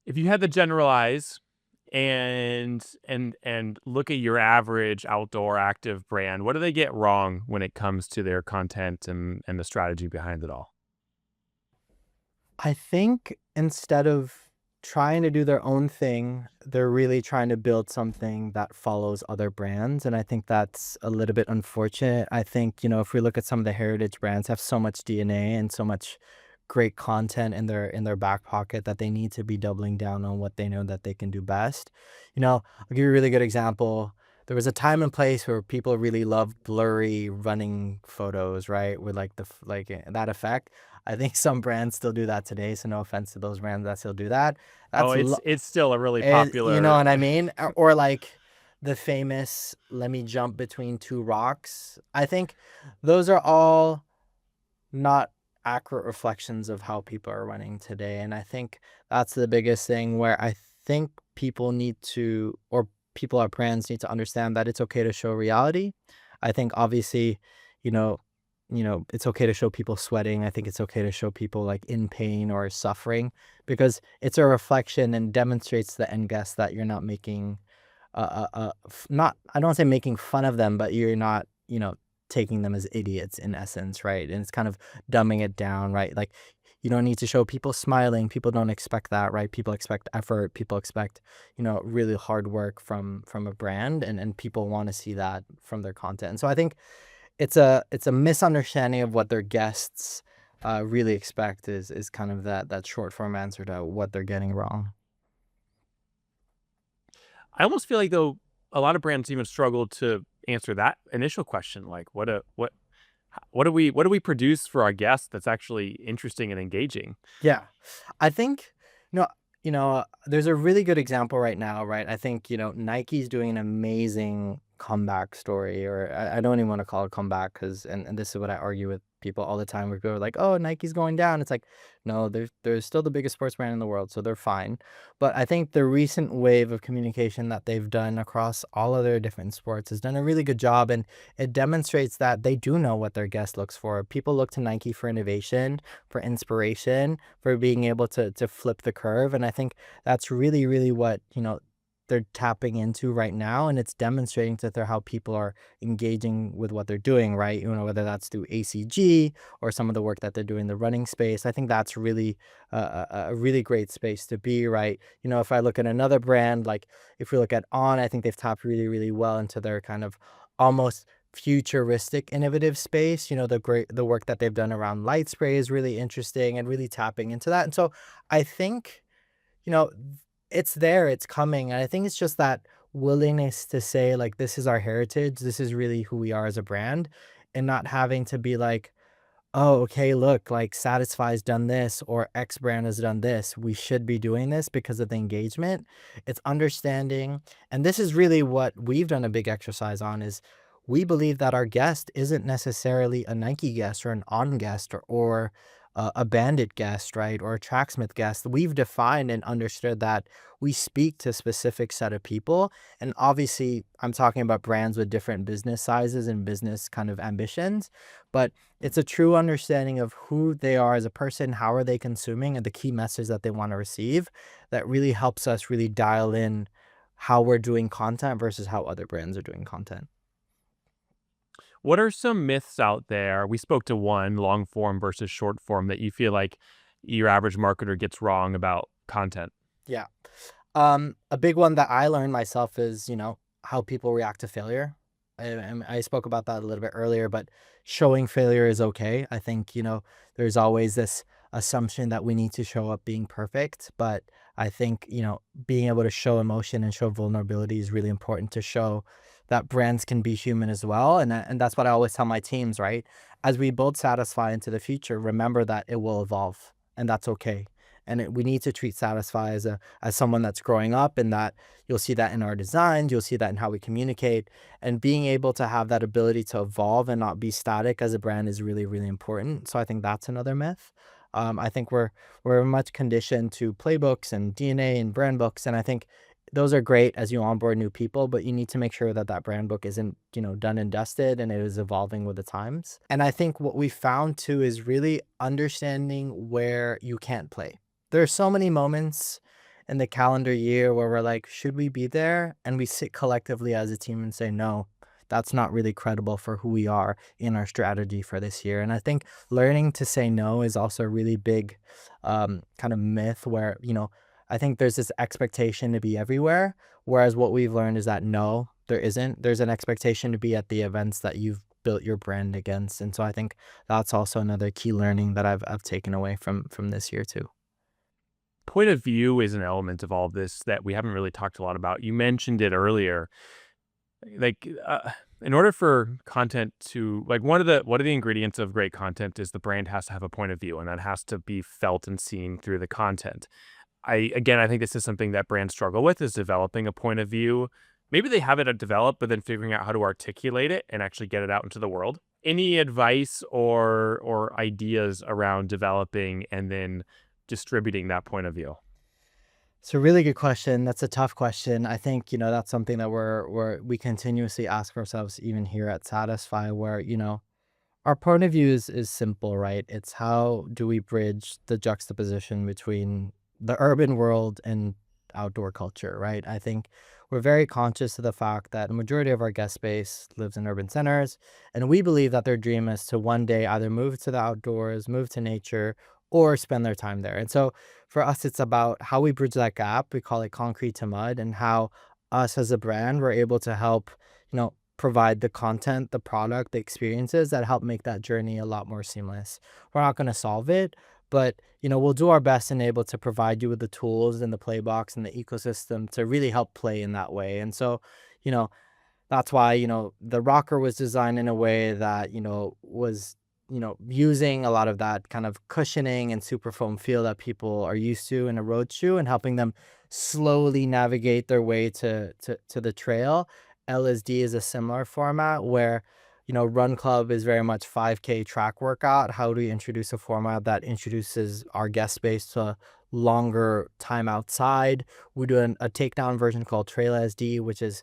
If you had to generalize and look at your average outdoor active brand, what do they get wrong when it comes to their content and the strategy behind it all? I think instead of trying to do their own thing. They're really trying to build something that follows other brands, and I think that's a little bit unfortunate. I think, if we look at some of the heritage brands have so much DNA and so much great content in their back pocket that they need to be doubling down on what they know that they can do best. I'll give you a really good example. There was a time and place where people really loved blurry running photos, right? With like that effect. I think some brands still do that today, so no offense to those brands that still do that. Oh, That's it's still a really you know popular. what I mean? Or like the famous "Let me jump between two rocks." I think those are all not accurate reflections of how people are running today. And I think that's the biggest thing where I think people need to, or people at brands need to understand that it's okay to show reality. I think obviously, you know, it's okay to show people sweating. I think it's okay to show people like in pain or suffering because it's a reflection and demonstrates to the end guest that you're not making not I don't wanna say making fun of them, but you're not, taking them as idiots in essence, right? And it's kind of dumbing it down, right? Like, you don't need to show people smiling. People don't expect that, right? People expect effort. People expect, really hard work from a brand, and people wanna see that from their content. And so I think it's a misunderstanding of what their guests, really expect is kind of that short form answer to what they're getting wrong. I almost feel like though a lot of brands even struggle to answer that initial question, like what do we produce for our guests that's actually interesting and engaging? Yeah. I think, there's a really good example right now, right? I think, Nike's doing an amazing comeback story, or I don't even want to call it comeback because, and this is what I argue with people all the time. We go like, oh, Nike's going down. It's like, no, they're still the biggest sports brand in the world, so they're fine. But I think the recent wave of communication that they've done across all of their different sports has done a really good job, and it demonstrates that they do know what their guest looks for. People look to Nike for innovation, for inspiration, for being able to flip the curve. And I think that's really, really what, they're tapping into right now. And it's demonstrating to how people are engaging with what they're doing, right? Whether that's through ACG or some of the work that they're doing in the running space. I think that's really a really great space to be, right? If I look at another brand, like if we look at On, I think they've tapped really, really well into their kind of almost futuristic innovative space. The work that they've done around light spray is really interesting and really tapping into that. And so I think, you know it's there, it's coming, and I think it's just that willingness to say like, this is our heritage, this is really who we are as a brand, and not having to be like, oh, okay, look, like Satisfy's done this or X brand has done this. We should be doing this because of the engagement. It's understanding. And this is really what we've done a big exercise on is we believe that our guest isn't necessarily a Nike guest or an On guest or a Bandit guest, right? Or a Tracksmith guest. We've defined and understood that we speak to a specific set of people. And obviously, I'm talking about brands with different business sizes and business kind of ambitions. But it's a true understanding of who they are as a person, how are they consuming, and the key message that they want to receive that really helps us really dial in how we're doing content versus how other brands are doing content. What are some myths out there? We spoke to one, long form versus short form, that you feel like your average marketer gets wrong about content. Yeah. A big one that I learned myself is, how people react to failure. I spoke about that a little bit earlier, but showing failure is okay. I think, there's always this assumption that we need to show up being perfect, but I think, being able to show emotion and show vulnerability is really important to show that brands can be human as well. And that's what I always tell my teams, right? As we build Satisfy into the future, remember that it will evolve and that's okay. And we need to treat Satisfy as someone that's growing up, and that you'll see that in our designs, you'll see that in how we communicate, and being able to have that ability to evolve and not be static as a brand is really, really important. So I think that's another myth. I think we're much conditioned to playbooks and DNA and brand books, and I think those are great as you onboard new people, but you need to make sure that that brand book isn't, done and dusted, and it is evolving with the times. And I think what we found too is really understanding where you can't play. There are so many moments in the calendar year where we're like, should we be there? And we sit collectively as a team and say, no, that's not really credible for who we are in our strategy for this year. And I think learning to say no is also a really big kind of myth where, I think there's this expectation to be everywhere, whereas what we've learned is that no, there isn't. There's an expectation to be at the events that you've built your brand against, and so I think that's also another key learning that I've taken away from this year too. Point of view is an element of all of this that we haven't really talked a lot about. You mentioned it earlier. Like, in order for content to like one of the ingredients of great content is the brand has to have a point of view, and that has to be felt and seen through the content. I think this is something that brands struggle with is developing a point of view. Maybe they have it developed, but then figuring out how to articulate it and actually get it out into the world. Any advice or ideas around developing and then distributing that point of view? It's a really good question. That's a tough question. I think, that's something that we continuously ask ourselves even here at Satisfy, where, our point of view is simple, right? It's how do we bridge the juxtaposition between the urban world and outdoor culture, right? I think we're very conscious of the fact that a majority of our guest base lives in urban centers, and we believe that their dream is to one day either move to the outdoors, move to nature, or spend their time there. And so for us, it's about how we bridge that gap. We call it concrete to mud, and how us as a brand, we're able to help, provide the content, the product, the experiences that help make that journey a lot more seamless. We're not going to solve it, but we'll do our best and able to provide you with the tools and the playbox and the ecosystem to really help play in that way. And so, you know, that's why, the rocker was designed in a way that, was, using a lot of that kind of cushioning and super foam feel that people are used to in a road shoe and helping them slowly navigate their way to the trail. LSD is a similar format where, Run Club is very much 5K track workout. How do we introduce a format that introduces our guest base to longer time outside? We do a takedown version called Trail SD, which is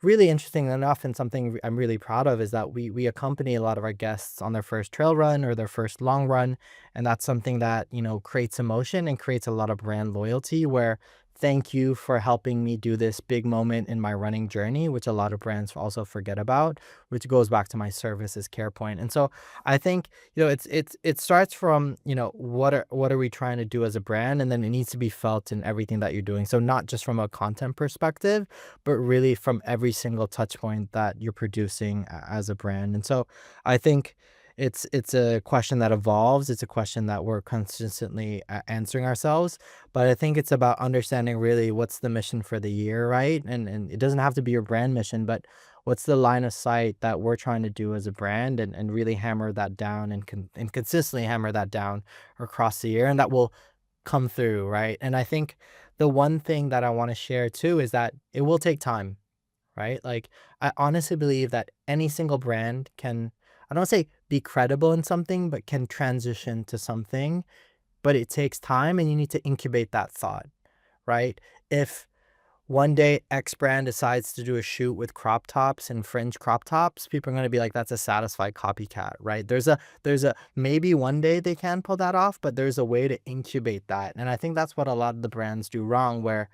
really interesting enough, and something I'm really proud of is that we accompany a lot of our guests on their first trail run or their first long run, and that's something that, creates emotion and creates a lot of brand loyalty where thank you for helping me do this big moment in my running journey, which a lot of brands also forget about, which goes back to my service as care point. And so I think, it starts from, what are we trying to do as a brand, and then it needs to be felt in everything that you're doing. So not just from a content perspective, but really from every single touch point that you're producing as a brand. And so I think it's a question that evolves. It's a question that we're consistently answering ourselves. But I think it's about understanding really what's the mission for the year, right? And it doesn't have to be your brand mission, but what's the line of sight that we're trying to do as a brand, and really hammer that down and consistently hammer that down across the year, and that will come through, right? And I think the one thing that I want to share too is that it will take time, right? Like, I honestly believe that any single brand can, I don't say be credible in something, but can transition to something, but it takes time and you need to incubate that thought, right? If one day X brand decides to do a shoot with crop tops and fringe crop tops, people are going to be like, that's a satisfied copycat, right? There's a maybe one day they can pull that off, but there's a way to incubate that. And I think that's what a lot of the brands do wrong, where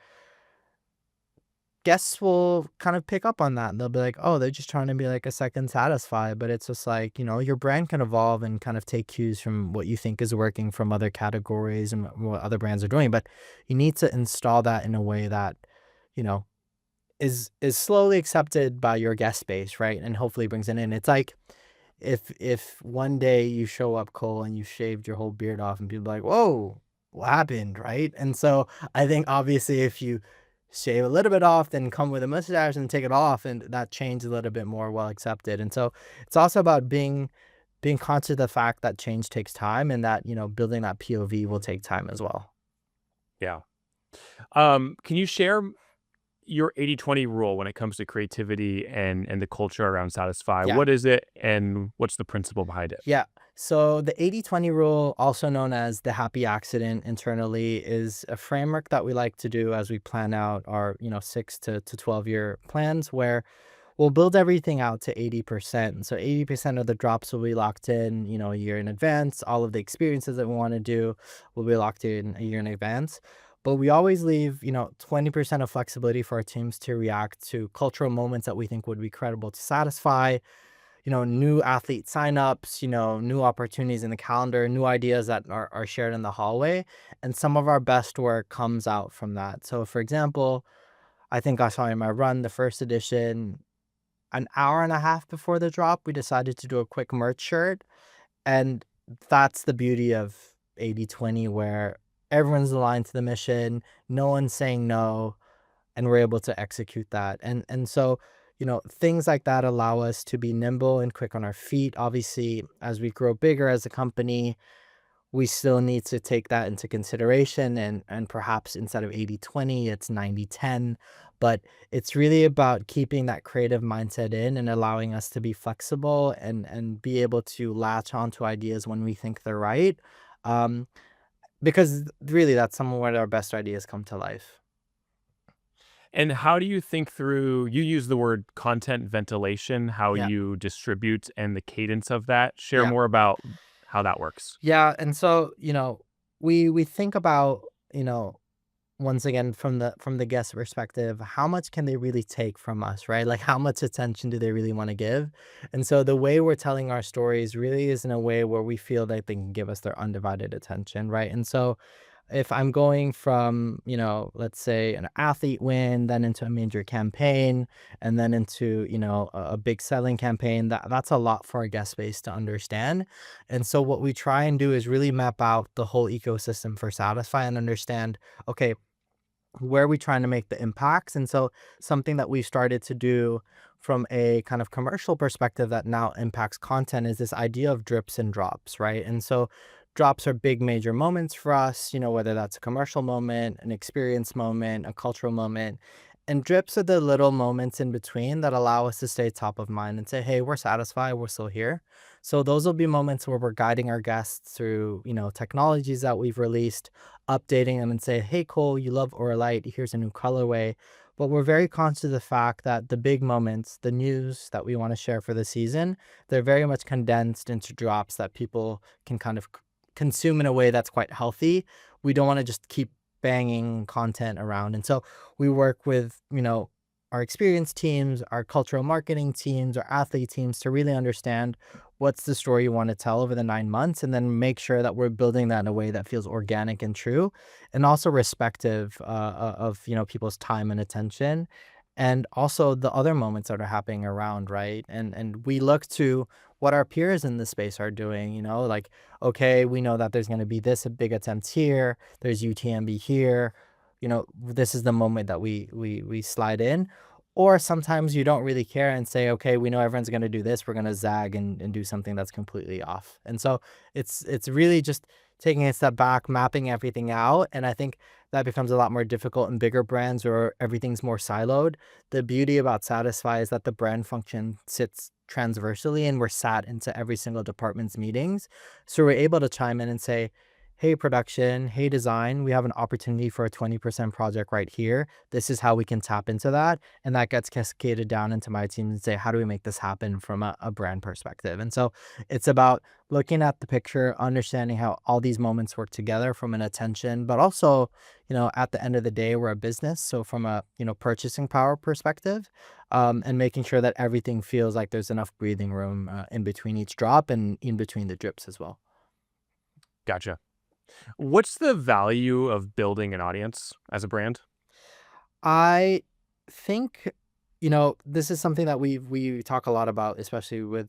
guests will kind of pick up on that. They'll be like, "Oh, they're just trying to be like a second Satisfy," but it's just like, your brand can evolve and kind of take cues from what you think is working from other categories and what other brands are doing, but you need to install that in a way that, you know, is slowly accepted by your guest base, right? And hopefully brings it in. It's like if one day you show up, Cole, and you shaved your whole beard off and people are like, "Whoa, what happened?" Right? And so I think obviously if you shave a little bit off, then come with a mustache and take it off, and that change is a little bit more well accepted. And so it's also about being conscious of the fact that change takes time, and that, building that POV will take time as well. Yeah. Can you share your 80/20 rule when it comes to creativity and the culture around Satisfy? Yeah. What is it and what's the principle behind it? Yeah. So the 80/20 rule, also known as the happy accident internally, is a framework that we like to do as we plan out our, 6 to 12 year plans, where we'll build everything out to 80%. So 80% of the drops will be locked in, a year in advance. All of the experiences that we want to do will be locked in a year in advance. But we always leave, 20% of flexibility for our teams to react to cultural moments that we think would be credible to Satisfy. new athlete signups, new opportunities in the calendar, new ideas that are shared in the hallway. And some of our best work comes out from that. So, for example, I think I saw in my run, the first edition, an hour and a half before the drop, we decided to do a quick merch shirt. And that's the beauty of 80/20, where everyone's aligned to the mission, no one's saying no, and we're able to execute that. And so, things like that allow us to be nimble and quick on our feet. Obviously, as we grow bigger as a company, we still need to take that into consideration, and perhaps instead of 80/20, it's 90/10. But it's really about keeping that creative mindset in and allowing us to be flexible and be able to latch onto ideas when we think they're right. Um, because really that's some where our best ideas come to life. And how do you think through you use the word content ventilation, how Yeah. you distribute and the cadence of that? Share Yeah. more about how that works. Yeah, and so, we think about, you know, once again from the guest perspective, how much can they really take from us, right? Like how much attention do they really want to give? And so the way we're telling our stories really is in a way where we feel that they can give us their undivided attention, right? And so if I'm going from, let's say an athlete win, then into a major campaign, and then into, a big selling campaign, that's a lot for our guest base to understand. And so what we try and do is really map out the whole ecosystem for Satisfy and understand, okay, where are we trying to make the impacts? And so something that we started to do from a kind of commercial perspective that now impacts content is this idea of drips and drops, right? And so drops are big major moments for us, whether that's a commercial moment, an experience moment, a cultural moment. And drips are the little moments in between that allow us to stay top of mind and say, hey, we're satisfied, we're still here. So those will be moments where we're guiding our guests through, technologies that we've released, updating them and say, hey, Cole, you love Oralite, here's a new colorway. But we're very conscious of the fact that the big moments, the news that we want to share for the season, they're very much condensed into drops that people can kind of consume in a way that's quite healthy. We don't want to just keep banging content around. And so we work with, our experience teams, our cultural marketing teams, our athlete teams to really understand what's the story you want to tell over the 9 months, and then make sure that we're building that in a way that feels organic and true, and also respective of people's time and attention, and also the other moments that are happening around, right? And we look to what our peers in the space are doing, like, okay, we know that there's going to be this big attempt here, there's UTMB here, this is the moment that we slide in. Or sometimes you don't really care and say, okay, we know everyone's going to do this, we're going to zag and do something that's completely off. And so it's really just taking a step back, mapping everything out. And I think that becomes a lot more difficult in bigger brands where everything's more siloed. The beauty about Satisfy is that the brand function sits transversely and we're sat into every single department's meetings. So we're able to chime in and say, hey, production, hey, design, we have an opportunity for a 20% project right here. This is how we can tap into that. And that gets cascaded down into my team and say, how do we make this happen from a brand perspective? And so it's about looking at the picture, understanding how all these moments work together from an attention, but also, at the end of the day, we're a business. So from a, purchasing power perspective, and making sure that everything feels like there's enough breathing room in between each drop and in between the drips as well. Gotcha. What's the value of building an audience as a brand? I think, this is something that we talk a lot about, especially with,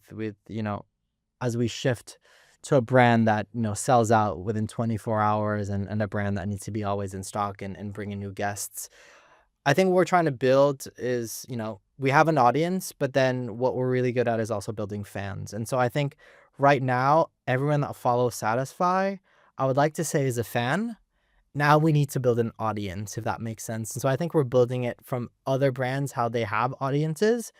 as we shift to a brand that, sells out within 24 hours, and a brand that needs to be always in stock and bringing new guests. I think what we're trying to build is, we have an audience, but then what we're really good at is also building fans. And so I think right now, everyone that follows Satisfy, I would like to say is a fan. Now we need to build an audience, if that makes sense. And so I think we're building it from other brands, how they have audiences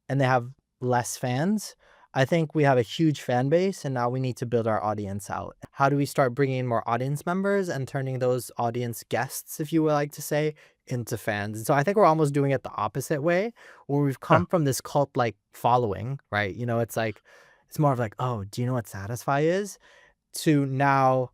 and they have less fans. I think we have a huge fan base and now we need to build our audience out. How do we start bringing in more audience members and turning those audience guests, if you would like to say, into fans? And so I think we're almost doing it the opposite way, where we've Huh. come from this cult like following, right? It's like, it's more of like, oh, do you know what Satisfy is? To now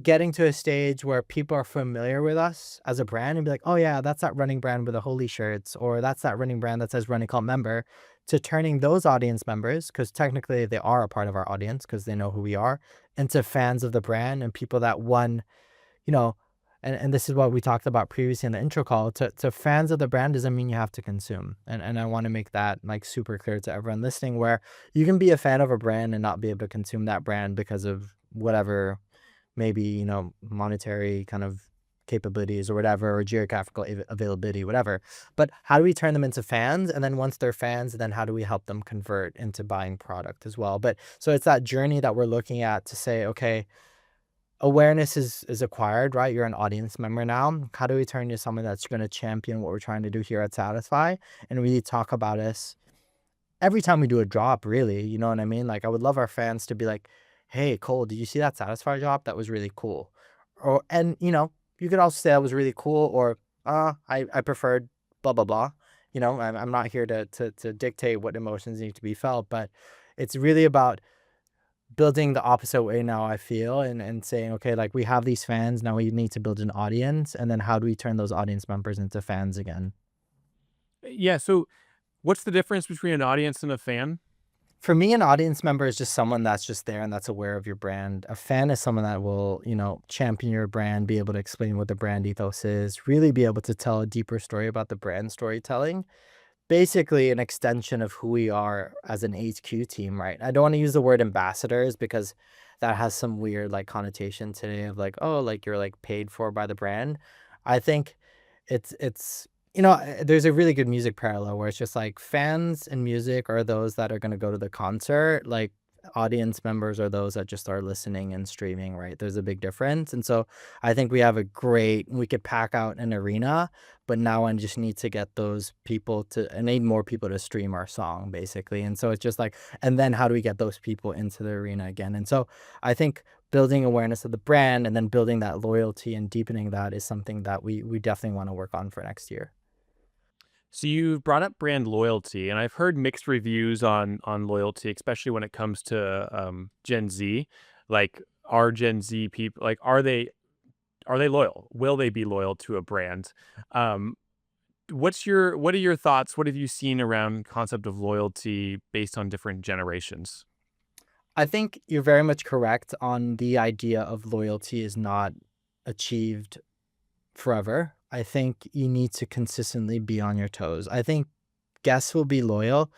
getting to a stage where people are familiar with us as a brand and be like, oh yeah, that's that running brand with the holy shirts, or that's that running brand that says running club member, to turning those audience members, because technically they are a part of our audience because they know who we are, into fans of the brand and people that you know, and this is what we talked about previously in the intro call. To fans of the brand doesn't mean you have to consume. And I want to make that like super clear to everyone listening, where you can be a fan of a brand and not be able to consume that brand because of whatever, maybe, monetary kind of capabilities or whatever, or geographical availability, whatever. But how do we turn them into fans? And then once they're fans, then how do we help them convert into buying product as well? But so it's that journey that we're looking at to say, okay, awareness is acquired, right? You're an audience member now. How do we turn you someone that's going to champion what we're trying to do here at Satisfy and really talk about us every time we do a drop, really? You know what I mean? Like, I would love our fans to be like, "Hey, Cole, did you see that Satisfy drop? That was really cool." Or, and you could also say that was really cool, or I preferred blah blah blah. I'm not here to dictate what emotions need to be felt, but it's really about building the opposite way now, I feel, and saying, okay, like, we have these fans, now we need to build an audience, and then how do we turn those audience members into fans again? Yeah. So, what's the difference between an audience and a fan? For me, an audience member is just someone that's just there and that's aware of your brand. A fan is someone that will, champion your brand, be able to explain what the brand ethos is, really be able to tell a deeper story about the brand storytelling. Basically an extension of who we are as an HQ team, right? I don't want to use the word ambassadors because that has some weird like connotation today of like, oh, like you're like paid for by the brand. I think it's there's a really good music parallel where it's just like fans and music are those that are going to go to the concert, like audience members are those that just are listening and streaming, right? There's a big difference. And so I think we could pack out an arena, but now I just need to get those people I need more people to stream our song, basically. And so it's just like, and then how do we get those people into the arena again? And so I think building awareness of the brand and then building that loyalty and deepening that is something that we definitely want to work on for next year. So you brought up brand loyalty, and I've heard mixed reviews on loyalty, especially when it comes to Gen Z. Like, are Gen Z people like are they loyal? Will they be loyal to a brand? Um, what are your thoughts? What have you seen around concept of loyalty based on different generations? I think you're very much correct on the idea of loyalty is not achieved forever. I think you need to consistently be on your toes. I think guests will be loyal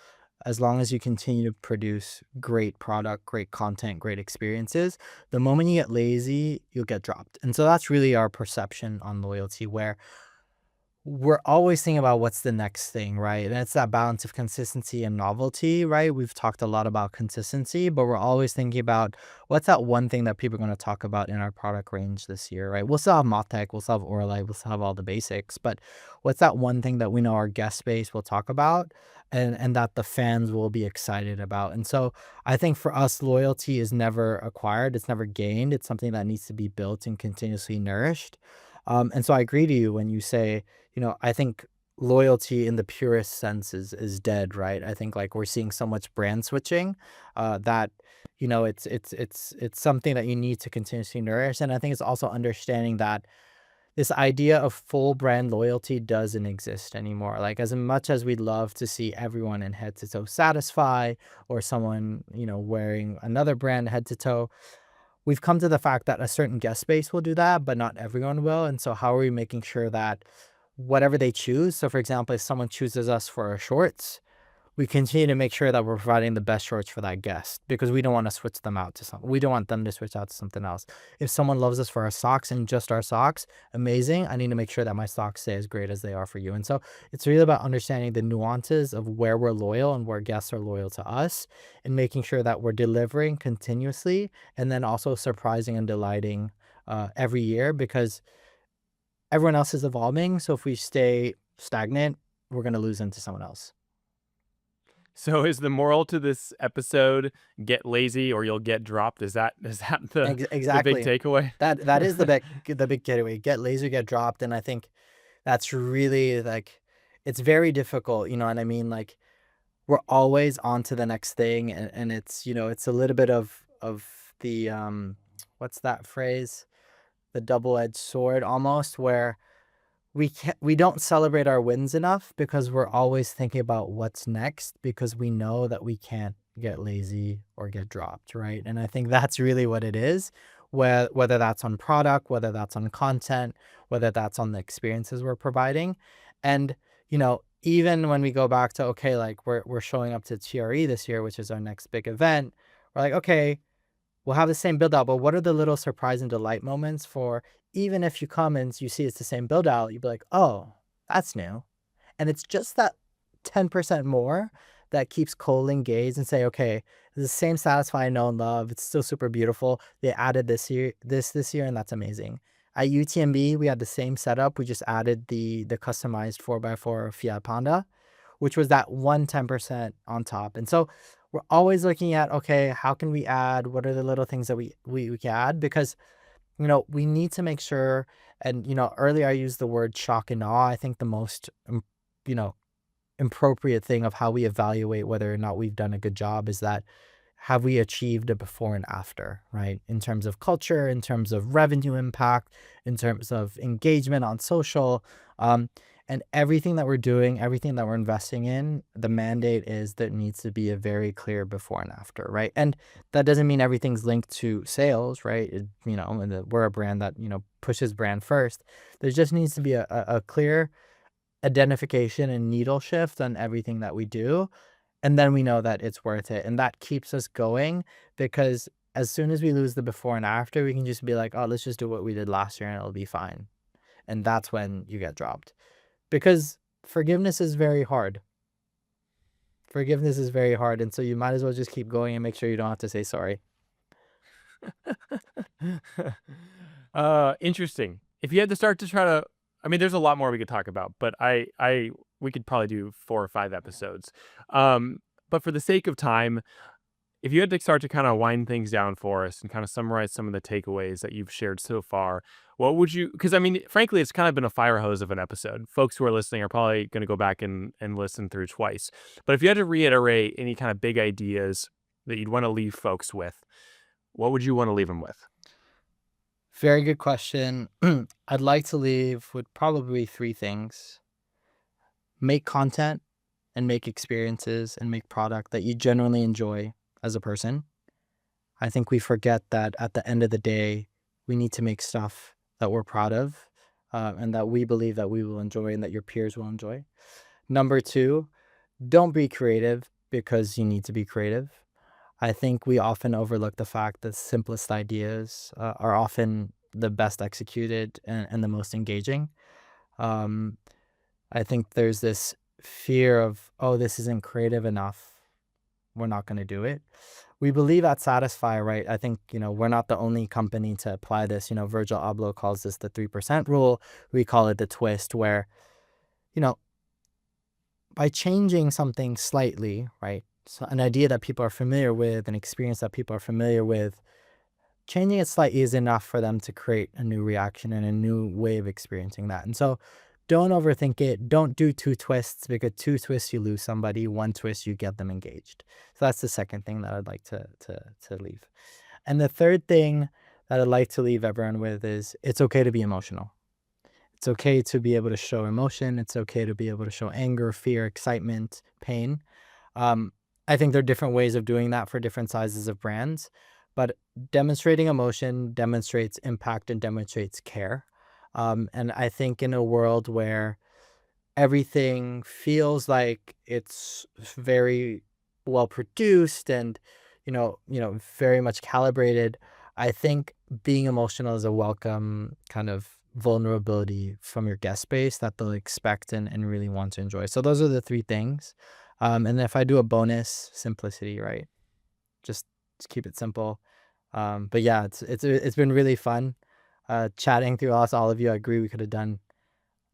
as long as you continue to produce great product, great content, great experiences. The moment you get lazy, you'll get dropped. And so that's really our perception on loyalty, where we're always thinking about what's the next thing, right? And it's that balance of consistency and novelty, right? We've talked a lot about consistency, but we're always thinking about what's that one thing that people are going to talk about in our product range this year, right? We'll still have Motec, we'll still have Oralite, we'll still have all the basics, but what's that one thing that we know our guest base will talk about and that the fans will be excited about? And so I think for us, loyalty is never acquired, it's never gained. It's something that needs to be built and continuously nourished. And so I agree to you when you say, I think loyalty in the purest sense is dead, right? I think like we're seeing so much brand switching, that it's something that you need to continuously nourish. And I think it's also understanding that this idea of full brand loyalty doesn't exist anymore. Like, as much as we'd love to see everyone in head to toe Satisfy, or someone, wearing another brand head to toe, we've come to the fact that a certain guest base will do that, but not everyone will. And so how are we making sure that whatever they choose, so for example, if someone chooses us for our shorts, we continue to make sure that we're providing the best shorts for that guest, because we don't want to switch them out to something. We don't want them to switch out to something else. If someone loves us for our socks and just our socks, amazing. I need to make sure that my socks stay as great as they are for you. And so it's really about understanding the nuances of where we're loyal and where guests are loyal to us, and making sure that we're delivering continuously, and then also surprising and delighting every year, because everyone else is evolving. So if we stay stagnant, we're going to lose into someone else. So is the moral to this episode, get lazy or you'll get dropped? Is that the big Exactly. takeaway? That is the big getaway. Get laser, get dropped, and I think that's really like, it's very difficult. You know what I mean? Like, we're always on to the next thing, and it's a little bit of the what's that phrase? The double edged sword almost, where we don't celebrate our wins enough because we're always thinking about what's next because we know that we can't get lazy or get dropped, right? And I think that's really what it is, whether that's on product, whether that's on content, whether that's on the experiences we're providing. And, even when we go back to, okay, like we're showing up to TRE this year, which is our next big event, we're like, okay, we'll have the same build out, but what are the little surprise and delight moments for, even if you come and you see it's the same build out, you'd be like, oh, that's new. And it's just that 10% more that keeps Cole engaged and say, okay, it's the same satisfying know and love. It's still super beautiful. They added this year, and that's amazing. At UTMB, we had the same setup. We just added the customized 4x4 Fiat Panda, which was that 110% on top. And so we're always looking at, okay, how can we add? What are the little things that we can add? Because, we need to make sure, and, earlier I used the word shock and awe. I think the most, you know, appropriate thing of how we evaluate whether or not we've done a good job is that, have we achieved a before and after, right? In terms of culture, in terms of revenue impact, in terms of engagement on social, and everything that we're doing, everything that we're investing in, the mandate is that it needs to be a very clear before and after, right? And that doesn't mean everything's linked to sales, right? And we're a brand that, pushes brand first. There just needs to be a clear identification and needle shift on everything that we do. And then we know that it's worth it. And that keeps us going because as soon as we lose the before and after, we can just be like, oh, let's just do what we did last year and it'll be fine. And that's when you get dropped because forgiveness is very hard. Forgiveness is very hard. And so you might as well just keep going and make sure you don't have to say sorry. Interesting. If you had to start to try to, I mean, there's a lot more we could talk about, but we could probably do 4 or 5 episodes. But for the sake of time, if you had to start to kind of wind things down for us and kind of summarize some of the takeaways that you've shared so far, what would you, because I mean, frankly, it's kind of been a fire hose of an episode. Folks who are listening are probably going to go back and listen through twice. But if you had to reiterate any kind of big ideas that you'd want to leave folks with, what would you want to leave them with? Very good question. I'd like to leave with probably 3 things. Make content and make experiences and make product that you genuinely enjoy as a person. I think we forget that at the end of the day, we need to make stuff that we're proud of, and that we believe that we will enjoy and that your peers will enjoy. Number 2, don't be creative because you need to be creative. I think we often overlook the fact that simplest ideas are often the best executed and the most engaging. Um, I think there's this fear of, oh, this isn't creative enough. We're not going to do it. We believe at Satisfy, right? I think, we're not the only company to apply this. Virgil Abloh calls this the 3% rule. We call it the twist, where, you know, by changing something slightly, right? So an idea that people are familiar with, an experience that people are familiar with, changing it slightly is enough for them to create a new reaction and a new way of experiencing that. And so don't overthink it. Don't do 2 twists because 2 twists you lose somebody, 1 twist you get them engaged. So that's the second thing that I'd like to leave. And the third thing that I'd like to leave everyone with is it's okay to be emotional. It's okay to be able to show emotion. It's okay to be able to show anger, fear, excitement, pain. Um, I think there are different ways of doing that for different sizes of brands, but demonstrating emotion demonstrates impact and demonstrates care. And I think in a world where everything feels like it's very well produced and very much calibrated, I think being emotional is a welcome kind of vulnerability from your guest base that they'll expect and really want to enjoy. So those are the 3 things. And if I do a bonus, simplicity, right? Just keep it simple. But yeah, it's been really fun chatting through us, all of you. I agree we could have done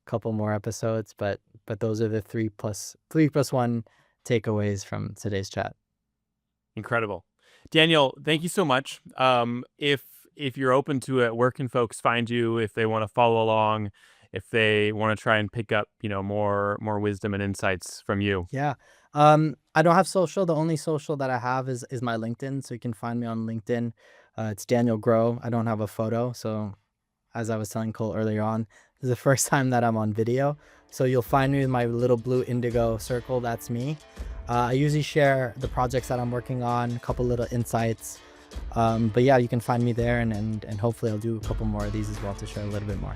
a couple more episodes, but those are the 3+1 takeaways from today's chat. Incredible. Daniel, thank you so much. If you're open to it, where can folks find you if they want to follow along, if they want to try and pick up, more wisdom and insights from you? Yeah. I don't have social. The only social that I have is my LinkedIn. So you can find me on LinkedIn. It's Daniel Groh. I don't have a photo, so as I was telling Cole earlier on. This is the first time that I'm on video. So you'll find me with my little blue indigo circle. That's me. I usually share the projects that I'm working on, a couple little insights. But yeah, you can find me there, and hopefully I'll do a couple more of these as well to share a little bit more.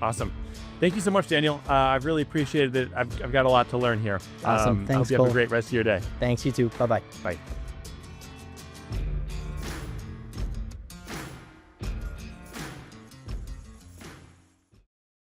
Awesome. Thank you so much, Daniel. I've really appreciated it. I've got a lot to learn here. Awesome. I Thanks, hope you Cole. have a great rest of your day. Thanks, you too. Bye-bye. Bye.